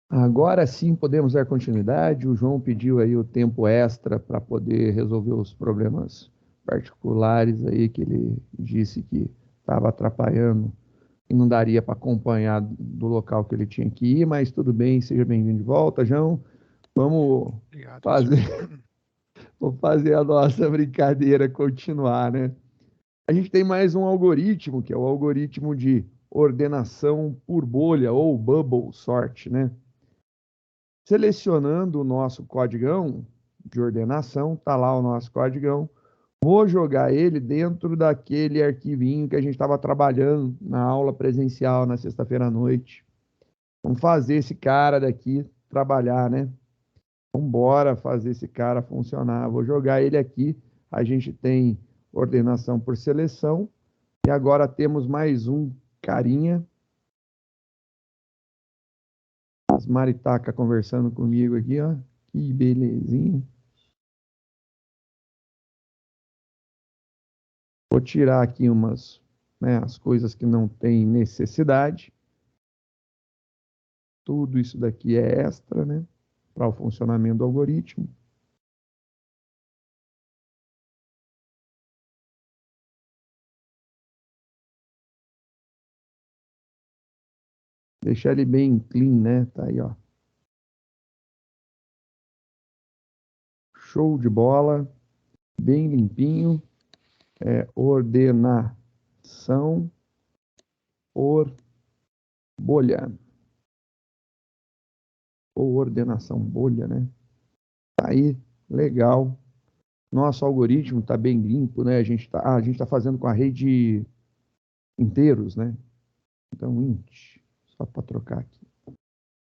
Agora sim podemos dar continuidade. O João pediu aí o tempo extra para poder resolver os problemas particulares aí que ele disse que estava atrapalhando e não daria para acompanhar do local que ele tinha que ir, mas tudo bem, seja bem-vindo de volta, João. Vamos Obrigado, professor. fazer, vamos fazer a nossa brincadeira continuar, né? A gente tem mais um algoritmo, que é o algoritmo de ordenação por bolha ou bubble sort, né? Selecionando o nosso codigão de ordenação, tá lá o nosso codigão. Vou jogar ele dentro daquele arquivinho que a gente estava trabalhando na aula presencial na sexta-feira à noite. Vamos fazer esse cara daqui trabalhar, né? Vamos embora fazer esse cara funcionar. Vou jogar ele aqui. A gente tem ordenação por seleção. E agora temos mais um carinha. As maritaca conversando comigo aqui, ó. Que belezinha. Vou tirar aqui umas, né, as coisas que não tem necessidade. Tudo isso daqui é extra, né? Para o funcionamento do algoritmo. Deixar ele bem clean, né? Tá aí, ó. Show de bola. Bem limpinho. Ordenação por bolha. Ou ordenação bolha, né? Tá aí, legal. Nosso algoritmo está bem limpo, né? A gente tá fazendo com a rede inteiros, né? Então, int, só para trocar aqui.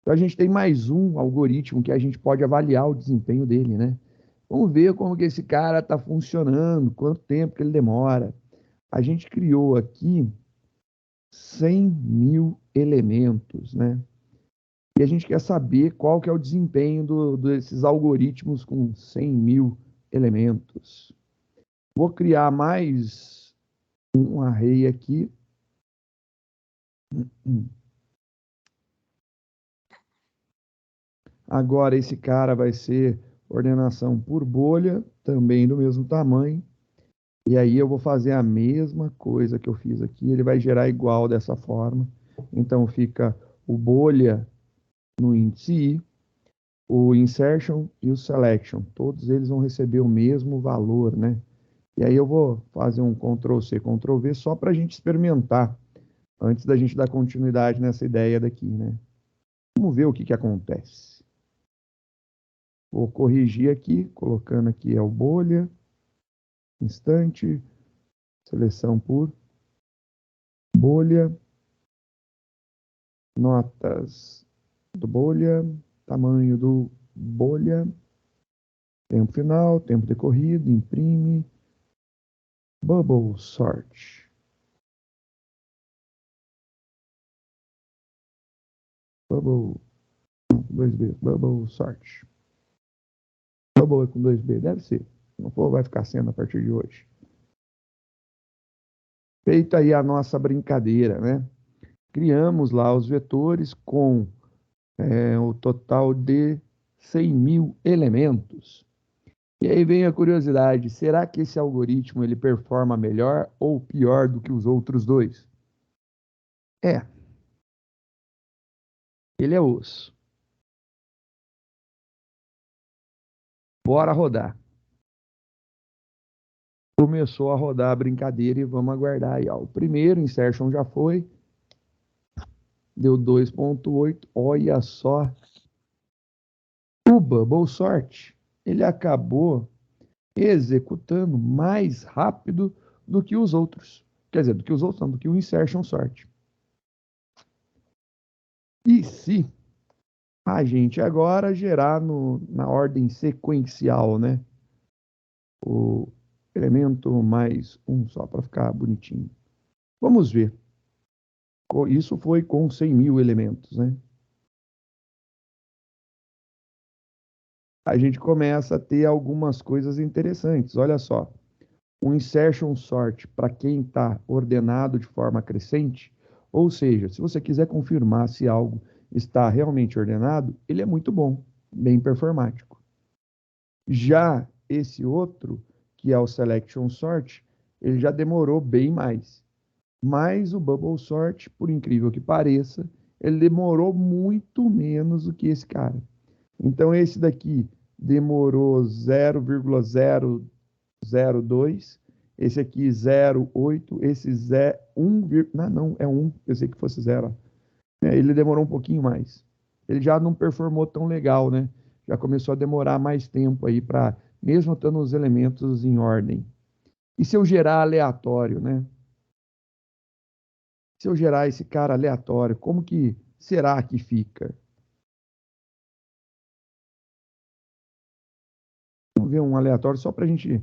Então, a gente tem mais um algoritmo que a gente pode avaliar o desempenho dele, né? Vamos ver como que esse cara está funcionando, quanto tempo que ele demora. A gente criou aqui 100 mil elementos, né? E a gente quer saber qual que é o desempenho desses algoritmos com 100 mil elementos. Vou criar mais um array aqui. Agora esse cara vai ser ordenação por bolha, também do mesmo tamanho. E aí eu vou fazer a mesma coisa que eu fiz aqui, ele vai gerar igual dessa forma. Então fica o bolha no índice i, o insertion e o selection. Todos eles vão receber o mesmo valor, né? E aí eu vou fazer um Ctrl+C, Ctrl+V só para a gente experimentar, antes da gente dar continuidade nessa ideia daqui, né? Vamos ver o que acontece. Vou corrigir aqui, colocando aqui é o bolha, instante, seleção por bolha, notas do bolha, tamanho do bolha, tempo final, tempo decorrido, imprime, bubble sort. Bubble, 2B, bubble sort. Bubble é com 2B, deve ser. Se não for, vai ficar sendo a partir de hoje. Feita aí a nossa brincadeira, né? Criamos lá os vetores com o total de 100 mil elementos. E aí vem a curiosidade, será que esse algoritmo ele performa melhor ou pior do que os outros dois? Ele é osso. Bora rodar. Começou a rodar a brincadeira e vamos aguardar aí. Ó. O primeiro insertion já foi, deu 2.8, olha só. O bubble sort, ele acabou executando mais rápido do que os outros. Quer dizer, do que os outros não, do que o insertion sort. E se a gente agora gerar na ordem sequencial, né? O elemento mais um só para ficar bonitinho. Vamos ver. Isso foi com 100 mil elementos, né? A gente começa a ter algumas coisas interessantes. Olha só. O insertion sort, para quem está ordenado de forma crescente, ou seja, se você quiser confirmar se algo está realmente ordenado, ele é muito bom, bem performático. Já esse outro, que é o Selection Sort, ele já demorou bem mais. Mas o Bubble Sort, por incrível que pareça, ele demorou muito menos do que esse cara. Então esse daqui demorou 0,002, esse aqui 0,8, esse 1, não, é 1, pensei que fosse 0. Ele demorou um pouquinho mais. Ele já não performou tão legal, né? Já começou a demorar mais tempo aí para, mesmo estando os elementos em ordem. E se eu gerar aleatório, né? Se eu gerar esse cara aleatório, como que será que fica? Vamos ver um aleatório só para a gente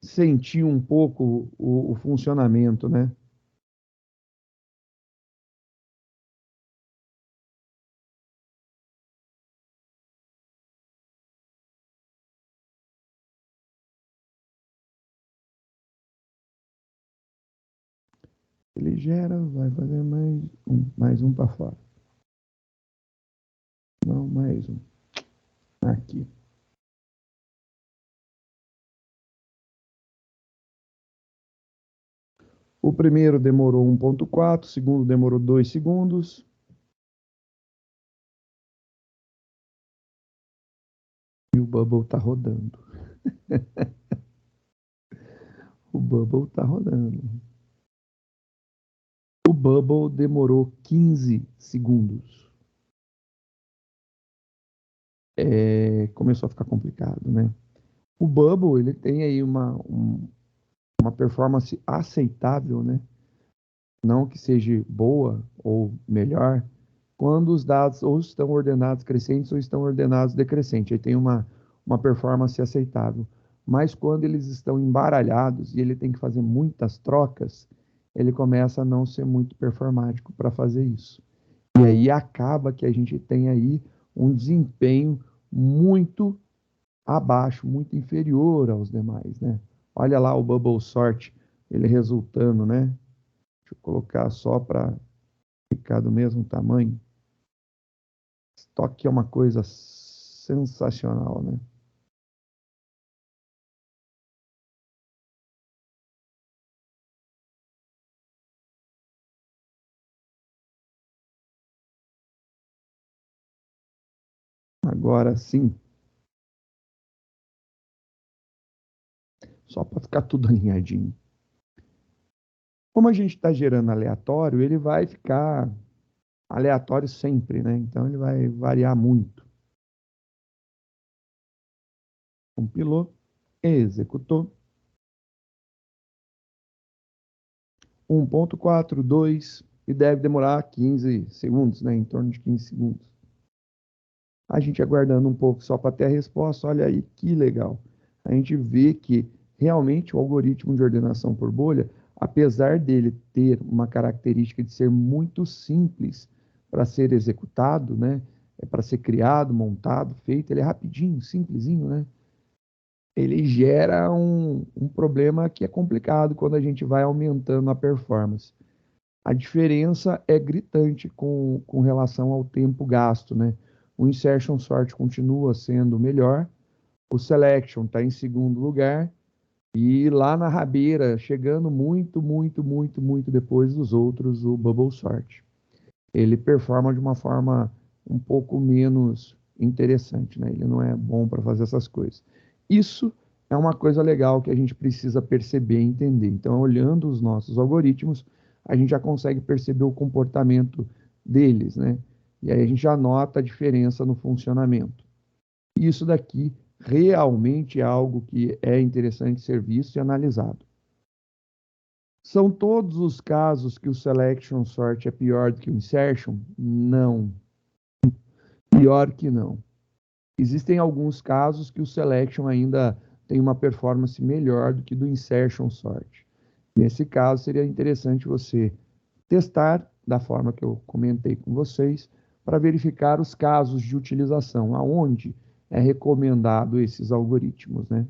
sentir um pouco o funcionamento, né? Ele gera, vai fazer mais um para fora. Não, mais um. Aqui. O primeiro demorou 1,4, o segundo demorou 2 segundos. E o Bubble está rodando. O Bubble está rodando. O Bubble demorou 15 segundos. Começou a ficar complicado, né? O Bubble, ele tem aí uma performance aceitável, né? Não que seja boa ou melhor, quando os dados ou estão ordenados crescentes ou estão ordenados decrescentes. Aí tem uma performance aceitável. Mas quando eles estão embaralhados e ele tem que fazer muitas trocas, ele começa a não ser muito performático para fazer isso. E aí acaba que a gente tem aí um desempenho muito abaixo, muito inferior aos demais, né? Olha lá o Bubble Sort, ele resultando, né? Deixa eu colocar só para ficar do mesmo tamanho. Estoque é uma coisa sensacional, né? Agora sim, só para ficar tudo alinhadinho. Como a gente está gerando aleatório, ele vai ficar aleatório sempre, né? Então ele vai variar muito. Compilou, executou. 1,42 e deve demorar 15 segundos, né? Em torno de 15 segundos. A gente aguardando um pouco só para ter a resposta, olha aí que legal. A gente vê que realmente o algoritmo de ordenação por bolha, apesar dele ter uma característica de ser muito simples para ser executado, né? Para ser criado, montado, feito, ele é rapidinho, simplesinho, né? Ele gera um problema que é complicado quando a gente vai aumentando a performance. A diferença é gritante com relação ao tempo gasto, né? O insertion sort continua sendo melhor, o selection está em segundo lugar e lá na rabeira, chegando muito, muito, muito, muito depois dos outros, o bubble sort. Ele performa de uma forma um pouco menos interessante, né? Ele não é bom para fazer essas coisas. Isso é uma coisa legal que a gente precisa perceber e entender. Então, olhando os nossos algoritmos, a gente já consegue perceber o comportamento deles, né? E aí a gente já nota a diferença no funcionamento. Isso daqui realmente é algo que é interessante ser visto e analisado. São todos os casos que o selection sort é pior do que o insertion? Não. Pior que não. Existem alguns casos que o selection ainda tem uma performance melhor do que do insertion sort. Nesse caso, seria interessante você testar da forma que eu comentei com vocês, para verificar os casos de utilização, aonde é recomendado esses algoritmos, né?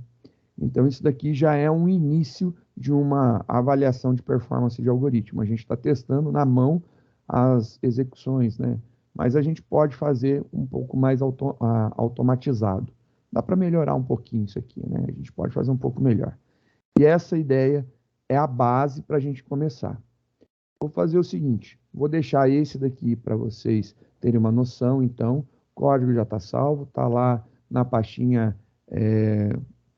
Então, isso daqui já é um início de uma avaliação de performance de algoritmo. A gente está testando na mão as execuções, né? mas a gente pode fazer um pouco mais automatizado. Dá para melhorar um pouquinho isso aqui, né? A gente pode fazer um pouco melhor. E essa ideia é a base para a gente começar. Vou fazer o seguinte, vou deixar esse daqui para vocês terem uma noção, então, o código já está salvo, está lá na pastinha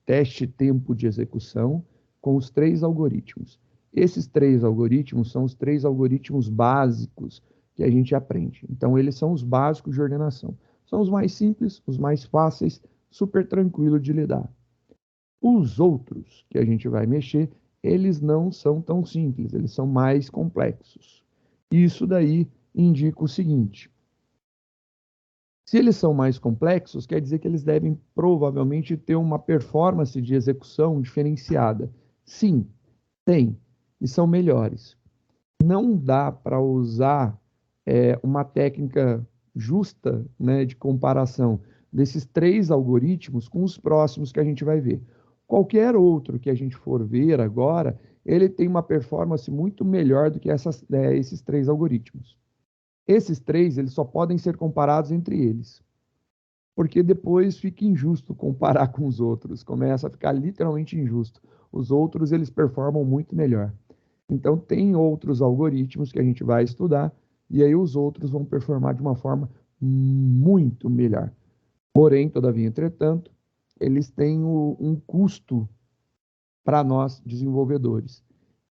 teste tempo de execução, com os 3 algoritmos. Esses 3 algoritmos são os 3 algoritmos básicos que a gente aprende. Então, eles são os básicos de ordenação. São os mais simples, os mais fáceis, super tranquilo de lidar. Os outros que a gente vai mexer, eles não são tão simples, eles são mais complexos. Isso daí indica o seguinte: se eles são mais complexos, quer dizer que eles devem provavelmente ter uma performance de execução diferenciada. Sim, tem, e são melhores. Não dá para usar uma técnica justa, né, de comparação desses 3 algoritmos com os próximos que a gente vai ver. Qualquer outro que a gente for ver agora, ele tem uma performance muito melhor do que esses 3 algoritmos. Esses 3, eles só podem ser comparados entre eles, porque depois fica injusto comparar com os outros, começa a ficar literalmente injusto. Os outros, eles performam muito melhor. Então, tem outros algoritmos que a gente vai estudar, e aí os outros vão performar de uma forma muito melhor. Porém, todavia, entretanto, eles têm um custo para nós desenvolvedores,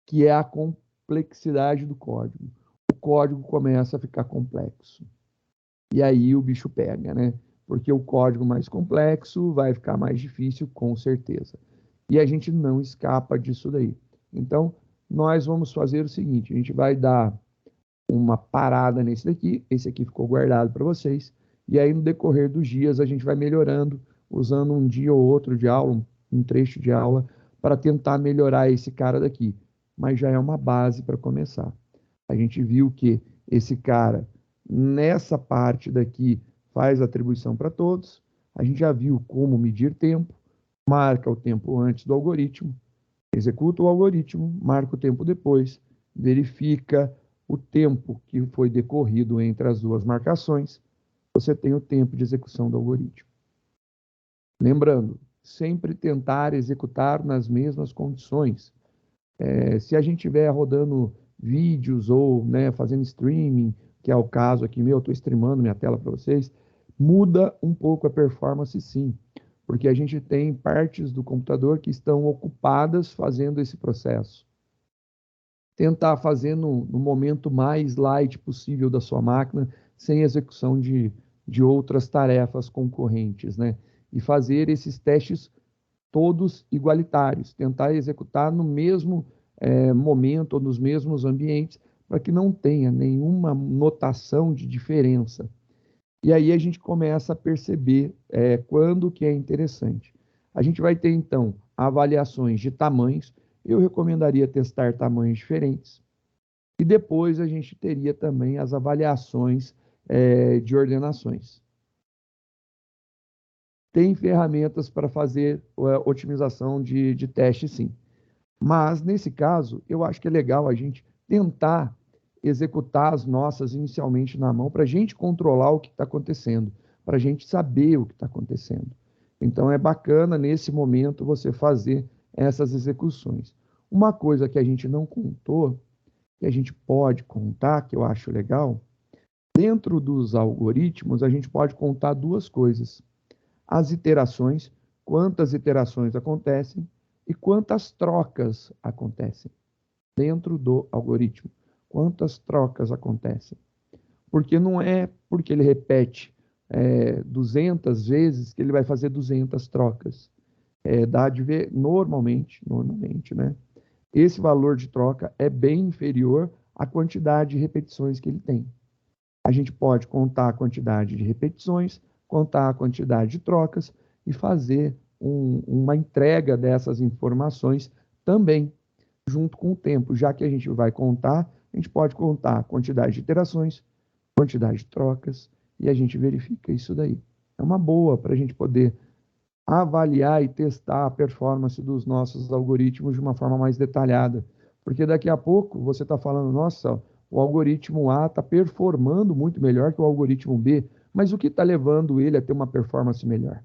que é a complexidade do código. O código começa a ficar complexo. E aí o bicho pega, né? Porque o código mais complexo vai ficar mais difícil, com certeza. E a gente não escapa disso daí. Então, nós vamos fazer o seguinte: a gente vai dar uma parada nesse daqui, esse aqui ficou guardado para vocês, e aí no decorrer dos dias a gente vai melhorando, usando um dia ou outro de aula, um trecho de aula, para tentar melhorar esse cara daqui. Mas já é uma base para começar. A gente viu que esse cara, nessa parte daqui, faz atribuição para todos. A gente já viu como medir tempo, marca o tempo antes do algoritmo, executa o algoritmo, marca o tempo depois, verifica o tempo que foi decorrido entre as duas marcações, você tem o tempo de execução do algoritmo. Lembrando, sempre tentar executar nas mesmas condições. Se a gente estiver rodando vídeos ou, né, fazendo streaming, que é o caso aqui meu, eu estou streamando minha tela para vocês, muda um pouco a performance, sim, porque a gente tem partes do computador que estão ocupadas fazendo esse processo. Tentar fazer no momento mais light possível da sua máquina, sem execução de outras tarefas concorrentes, né? E fazer esses testes todos igualitários, tentar executar no mesmo momento ou nos mesmos ambientes, para que não tenha nenhuma notação de diferença. E aí a gente começa a perceber quando que é interessante. A gente vai ter, então, avaliações de tamanhos. Eu recomendaria testar tamanhos diferentes. E depois a gente teria também as avaliações de ordenações. Tem ferramentas para fazer otimização de teste, sim. Mas, nesse caso, eu acho que é legal a gente tentar executar as nossas inicialmente na mão, para a gente controlar o que está acontecendo, para a gente saber o que está acontecendo. Então, é bacana, nesse momento, você fazer essas execuções. Uma coisa que a gente não contou, que a gente pode contar, que eu acho legal, dentro dos algoritmos, a gente pode contar 2 coisas: as iterações, quantas iterações acontecem e quantas trocas acontecem dentro do algoritmo. Quantas trocas acontecem? Porque não é porque ele repete 200 vezes que ele vai fazer 200 trocas. Dá de ver normalmente, né? Esse valor de troca é bem inferior à quantidade de repetições que ele tem. A gente pode contar a quantidade de repetições, contar a quantidade de trocas e fazer uma entrega dessas informações também, junto com o tempo. Já que a gente vai contar, a gente pode contar a quantidade de iterações, quantidade de trocas, e a gente verifica isso daí. É uma boa para a gente poder avaliar e testar a performance dos nossos algoritmos de uma forma mais detalhada. Porque daqui a pouco você está falando, nossa, o algoritmo A está performando muito melhor que o algoritmo B, mas o que está levando ele a ter uma performance melhor?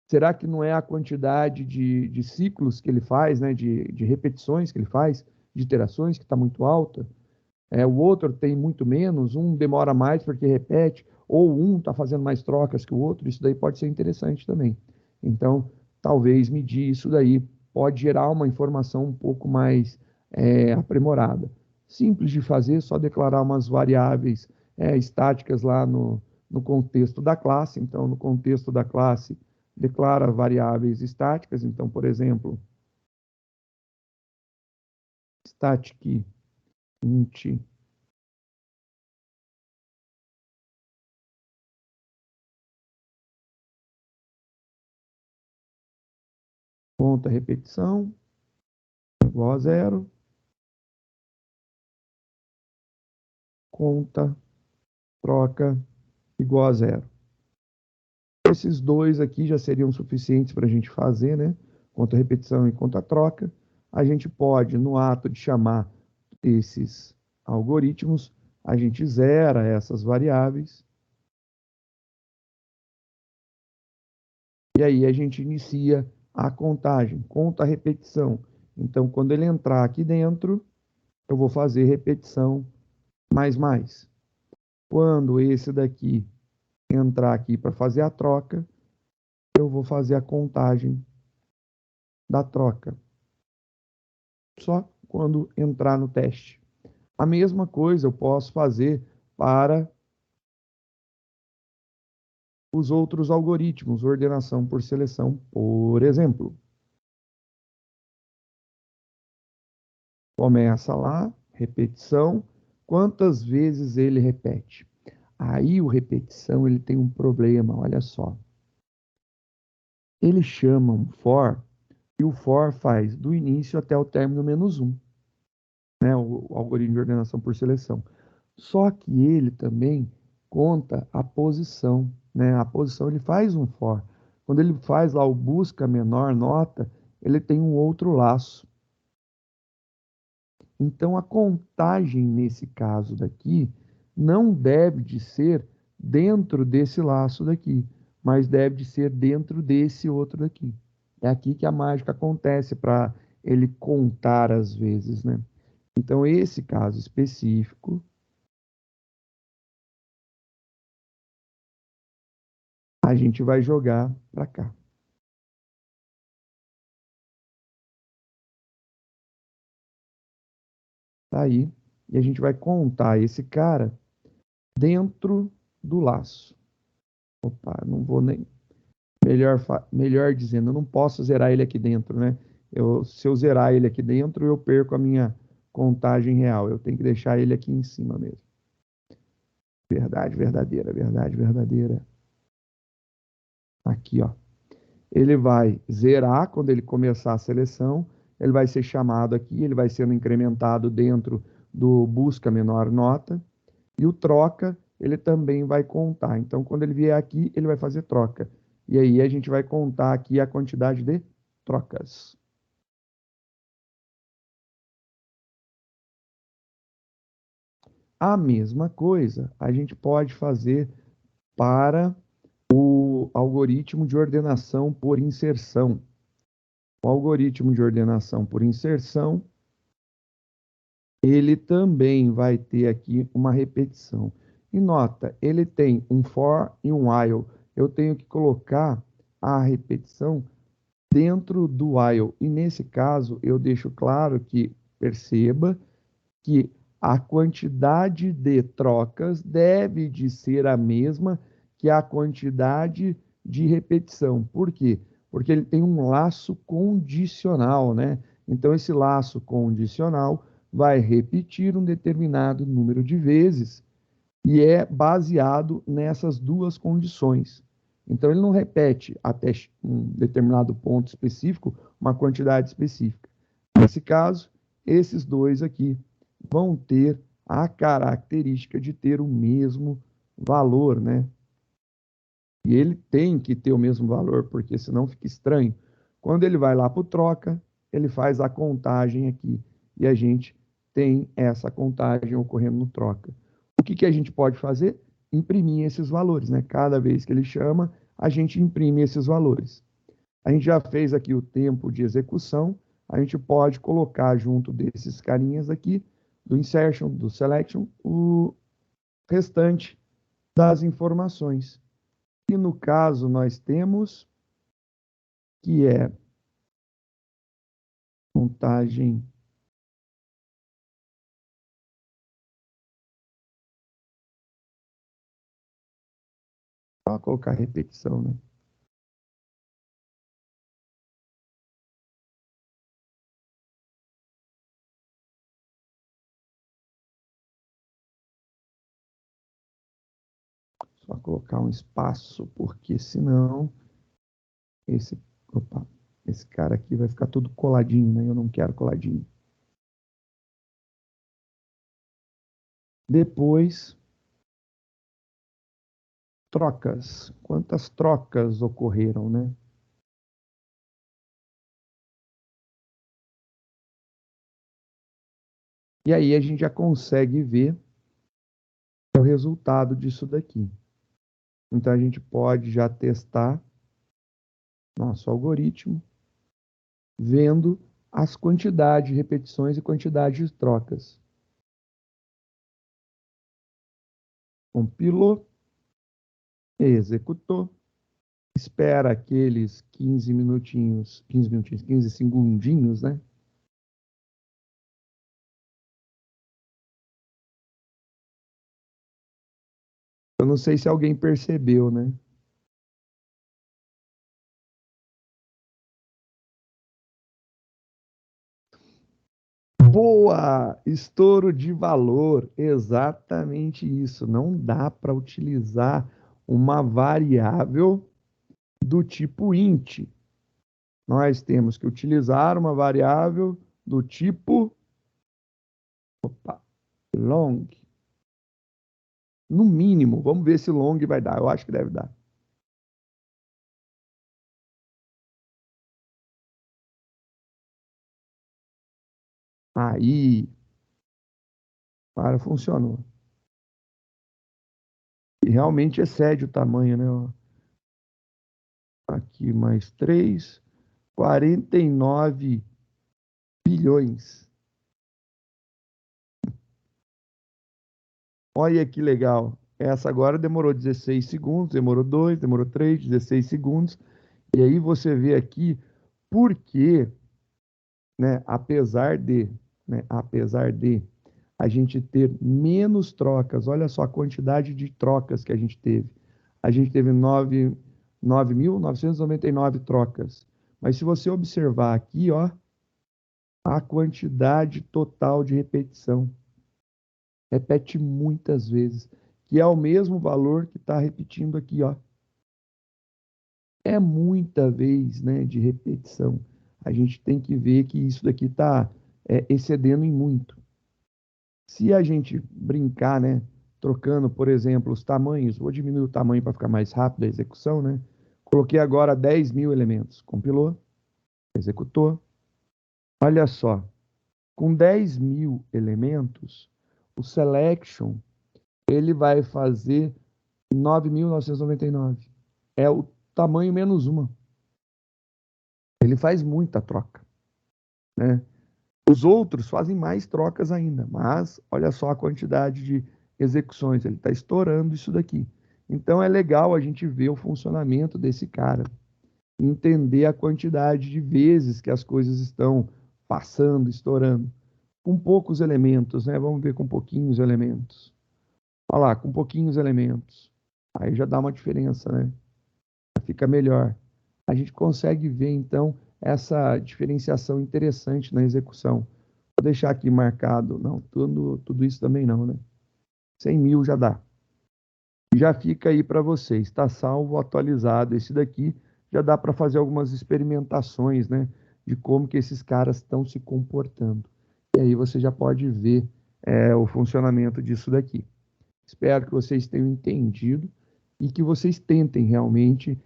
Será que não é a quantidade de ciclos que ele faz, né, de repetições que ele faz, de iterações que está muito alta? O outro tem muito menos, um demora mais porque repete, ou um está fazendo mais trocas que o outro, isso daí pode ser interessante também. Então, talvez medir isso daí pode gerar uma informação um pouco mais aprimorada. Simples de fazer, só declarar umas variáveis estáticas lá no contexto da classe. Então, no contexto da classe, declara variáveis estáticas. Então, por exemplo, static int conta repetição igual a zero, conta troca igual a zero. Esses dois aqui já seriam suficientes para a gente fazer, né? Conta repetição e conta troca. A gente pode, no ato de chamar esses algoritmos, a gente zera essas variáveis. E aí a gente inicia a contagem, conta a repetição. Então, quando ele entrar aqui dentro, eu vou fazer repetição mais mais. Quando esse daqui entrar aqui para fazer a troca, eu vou fazer a contagem da troca. Só quando entrar no teste. A mesma coisa eu posso fazer para os outros algoritmos, ordenação por seleção, por exemplo. Começa lá, repetição, quantas vezes ele repete. Aí o repetição ele tem um problema, olha só. Ele chama um for e o for faz do início até o término menos 1, né, o algoritmo de ordenação por seleção. Só que ele também conta a posição, né? A posição ele faz um for. Quando ele faz lá o busca menor nota, ele tem um outro laço. Então a contagem nesse caso daqui não deve de ser dentro desse laço daqui, mas deve de ser dentro desse outro daqui. É aqui que a mágica acontece para ele contar às vezes, né? Então esse caso específico a gente vai jogar para cá. Tá aí. E a gente vai contar esse cara dentro do laço. Opa, não vou nem. Melhor dizendo, eu não posso zerar ele aqui dentro, né? Se eu zerar ele aqui dentro, eu perco a minha contagem real. Eu tenho que deixar ele aqui em cima mesmo. Verdade verdadeira, verdade verdadeira. Aqui, ó. Ele vai zerar quando ele começar a seleção. Ele vai ser chamado aqui, ele vai sendo incrementado dentro do busca menor nota. E o troca, ele também vai contar. Então, quando ele vier aqui, ele vai fazer troca. E aí a gente vai contar aqui a quantidade de trocas. A mesma coisa a gente pode fazer para o algoritmo de ordenação por inserção. O algoritmo de ordenação por inserção, ele também vai ter aqui uma repetição. E nota, ele tem um for e um while. Eu tenho que colocar a repetição dentro do while. E nesse caso, eu deixo claro que, perceba, que a quantidade de trocas deve de ser a mesma que a quantidade de repetição. Por quê? Porque ele tem um laço condicional, né? Então, esse laço condicional vai repetir um determinado número de vezes e é baseado nessas duas condições. Então, ele não repete até um determinado ponto específico uma quantidade específica. Nesse caso, esses dois aqui vão ter a característica de ter o mesmo valor, né? E ele tem que ter o mesmo valor, porque senão fica estranho. Quando ele vai lá para o troca, ele faz a contagem aqui. E a gente tem essa contagem ocorrendo no troca. O que a gente pode fazer? Imprimir esses valores, né? Cada vez que ele chama, a gente imprime esses valores. A gente já fez aqui o tempo de execução, a gente pode colocar junto desses carinhas aqui, do insertion, do selection, o restante das informações. E no caso nós temos que é contagem só colocar repetição, né? Só colocar um espaço, porque senão esse cara aqui vai ficar todo coladinho, né? Eu não quero coladinho. Depois, trocas. Quantas trocas ocorreram, né? E aí a gente já consegue ver o resultado disso daqui. Então a gente pode já testar nosso algoritmo, vendo as quantidades de repetições e quantidade de trocas. Compilou, executou, espera aqueles 15 segundinhos, né? Eu não sei se alguém percebeu, né? Boa! Estouro de valor. Exatamente isso. Não dá para utilizar uma variável do tipo int. Nós temos que utilizar uma variável do tipo long. No mínimo, vamos ver se long vai dar. Eu acho que deve dar. Aí, para, funcionou. E realmente excede o tamanho, né? Aqui mais 3, 49 bilhões. Olha que legal. Essa agora demorou 16 segundos, demorou 2, demorou 3, 16 segundos. E aí você vê aqui por que, né, apesar de a gente ter menos trocas, olha só a quantidade de trocas que a gente teve. A gente teve 9.999 trocas. Mas se você observar aqui, ó, a quantidade total de repetição. Repete muitas vezes, que é o mesmo valor que está repetindo aqui, ó. É muita vez, né, de repetição. A gente tem que ver que isso daqui está excedendo em muito. Se a gente brincar, né, trocando, por exemplo, os tamanhos, vou diminuir o tamanho para ficar mais rápido a execução, né? Coloquei agora 10.000 elementos. Compilou, executou. Olha só, com 10.000 elementos, o selection ele vai fazer 9.999. É o tamanho menos uma. Ele faz muita troca, né? Os outros fazem mais trocas ainda, mas olha só a quantidade de execuções, ele está estourando isso daqui. Então é legal a gente ver o funcionamento desse cara, entender a quantidade de vezes que as coisas estão passando, estourando. Com poucos elementos, né? Vamos ver com pouquinhos elementos. Olha lá, com pouquinhos elementos. Aí já dá uma diferença, né? Fica melhor. A gente consegue ver, então, essa diferenciação interessante na execução. Vou deixar aqui marcado. Não, tudo isso também não, né? 100.000 já dá. Já fica aí para vocês. Está salvo, atualizado. Esse daqui já dá para fazer algumas experimentações, né? De como que esses caras estão se comportando. E aí você já pode ver o funcionamento disso daqui. Espero que vocês tenham entendido e que vocês tentem realmente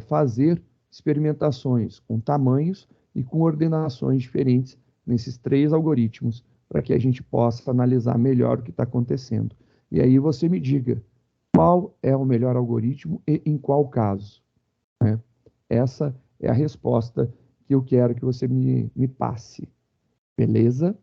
fazer experimentações com tamanhos e com ordenações diferentes nesses 3 algoritmos para que a gente possa analisar melhor o que está acontecendo. E aí você me diga qual é o melhor algoritmo e em qual caso, né? Essa é a resposta que eu quero que você me passe, beleza?